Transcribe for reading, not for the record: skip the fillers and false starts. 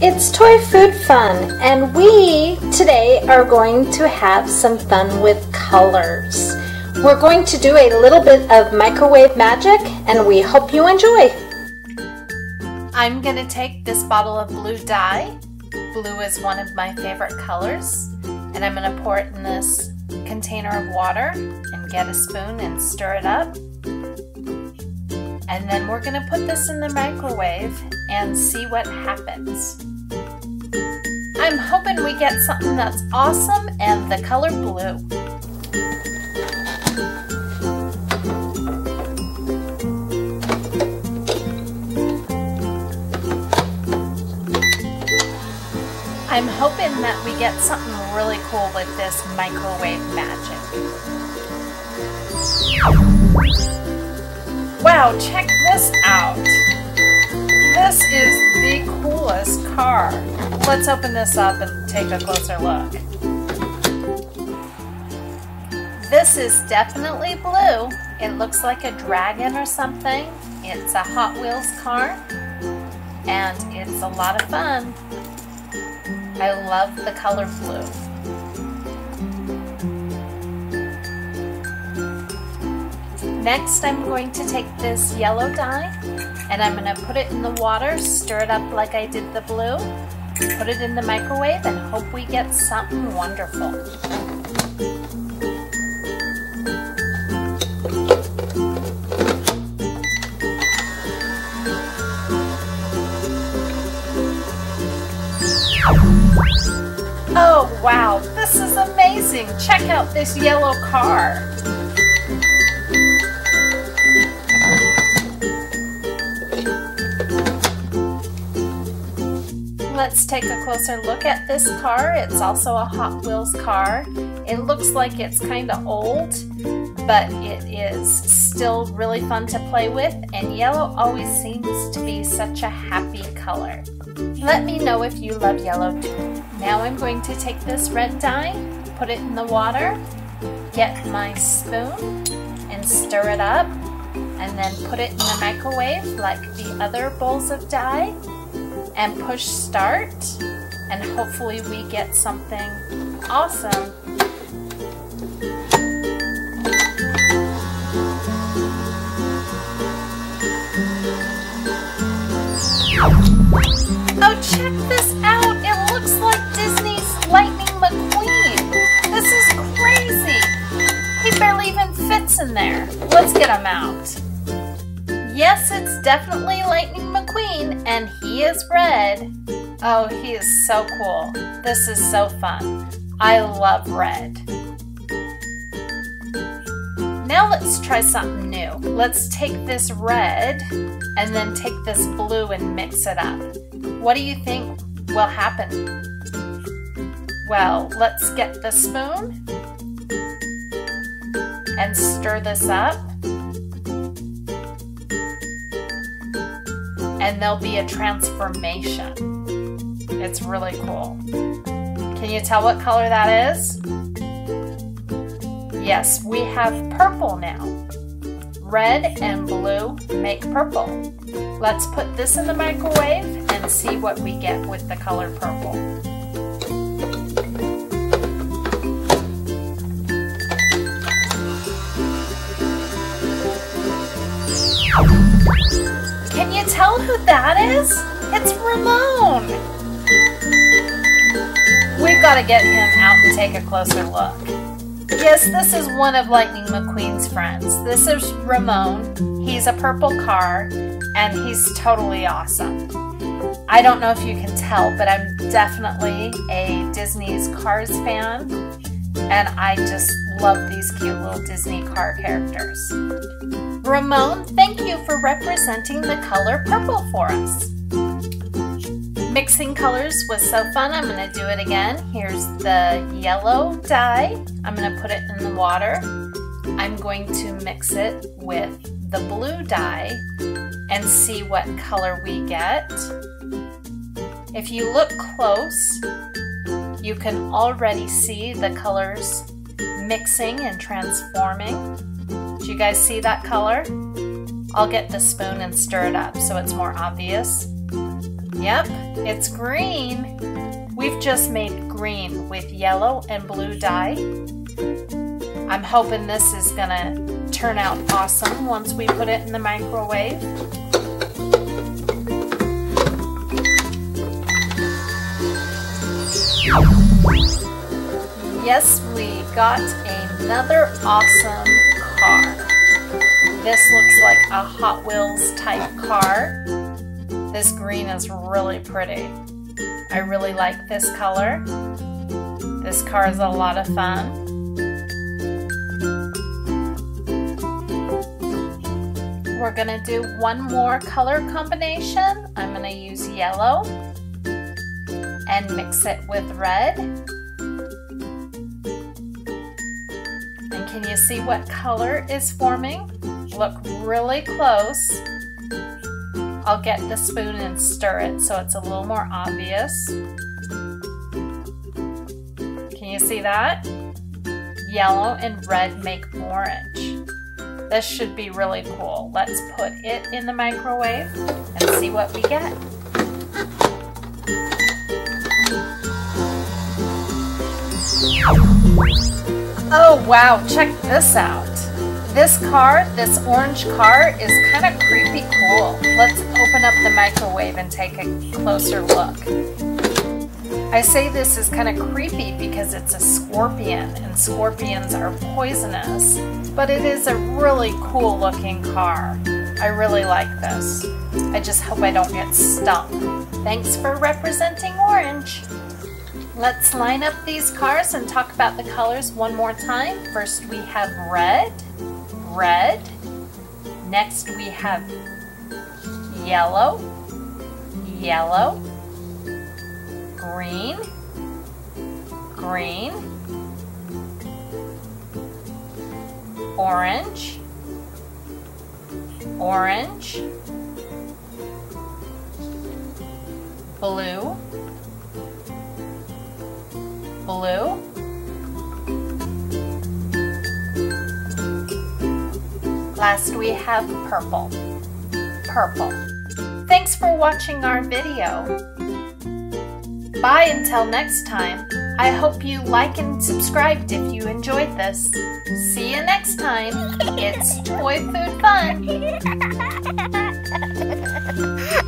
It's Toy Food Fun, and we today are going to have some fun with colors. We're going to do a little bit of microwave magic, and we hope you enjoy. I'm going to take this bottle of blue dye. Blue is one of my favorite colors, and I'm going to pour it in this container of water and get a spoon and stir it up. And then we're going to put this in the microwave and see what happens. I'm hoping we get something that's awesome and the color blue. I'm hoping that we get something really cool with this microwave magic. Wow, check this out. This is the coolest car. Let's open this up and take a closer look. This is definitely blue. It looks like a dragon or something. It's a Hot Wheels car, and it's a lot of fun. I love the color blue. Next, I'm going to take this yellow dye and I'm going to put it in the water, stir it up like I did the blue, put it in the microwave, and hope we get something wonderful. Oh wow, this is amazing! Check out this yellow car! Let's take a closer look at this car. It's also a Hot Wheels car. It looks like it's kind of old, but it is still really fun to play with, and yellow always seems to be such a happy color. Let me know if you love yellow too. Now I'm going to take this red dye, put it in the water, get my spoon and stir it up, and then put it in the microwave like the other bowls of dye, and push start, and hopefully we get something awesome. Oh, check this out! It looks like Disney's Lightning McQueen! This is crazy! He barely even fits in there. Let's get him out. Yes, it's definitely Lightning McQueen, and he is red. Oh, he is so cool. This is so fun. I love red. Now let's try something new. Let's take this red and then take this blue and mix it up. What do you think will happen? Well, let's get the spoon and stir this up. And there'll be a transformation. It's really cool. Can you tell what color that is? Yes, we have purple now. Red and blue make purple. Let's put this in the microwave and see what we get with the color purple. Can you tell who that is? It's Ramon! We've got to get him out and take a closer look. Yes, this is one of Lightning McQueen's friends. This is Ramon. He's a purple car, and he's totally awesome. I don't know if you can tell, but I'm definitely a Disney's Cars fan, and I just love these cute little Disney car characters. Ramon, thank you for representing the color purple for us. Mixing colors was so fun. I'm going to do it again. Here's the yellow dye. I'm going to put it in the water. I'm going to mix it with the blue dye and see what color we get. If you look close, you can already see the colors mixing and transforming. Do you guys see that color? I'll get the spoon and stir it up so it's more obvious. Yep, it's green. We've just made green with yellow and blue dye. I'm hoping this is gonna turn out awesome once we put it in the microwave. Yes, we got another awesome car. This looks like a Hot Wheels type car. This green is really pretty. I really like this color. This car is a lot of fun. We're gonna do one more color combination. I'm gonna use yellow and mix it with red. And can you see what color is forming? Look really close. I'll get the spoon and stir it so it's a little more obvious. Can you see that? Yellow and red make orange. This should be really cool. Let's put it in the microwave and see what we get. Oh wow, check this out. This car, this orange car, is kind of creepy cool. Let's open up the microwave and take a closer look. I say this is kind of creepy because it's a scorpion, and scorpions are poisonous, but it is a really cool looking car. I really like this. I just hope I don't get stung. Thanks for representing orange. Let's line up these cars and talk about the colors one more time. First we have red. Red. Next we have yellow, yellow, green, green, orange, orange, blue, blue, last we have purple. Purple. Thanks for watching our video. Bye until next time. I hope you like and subscribed if you enjoyed this. See you next time. It's Toy Food Fun.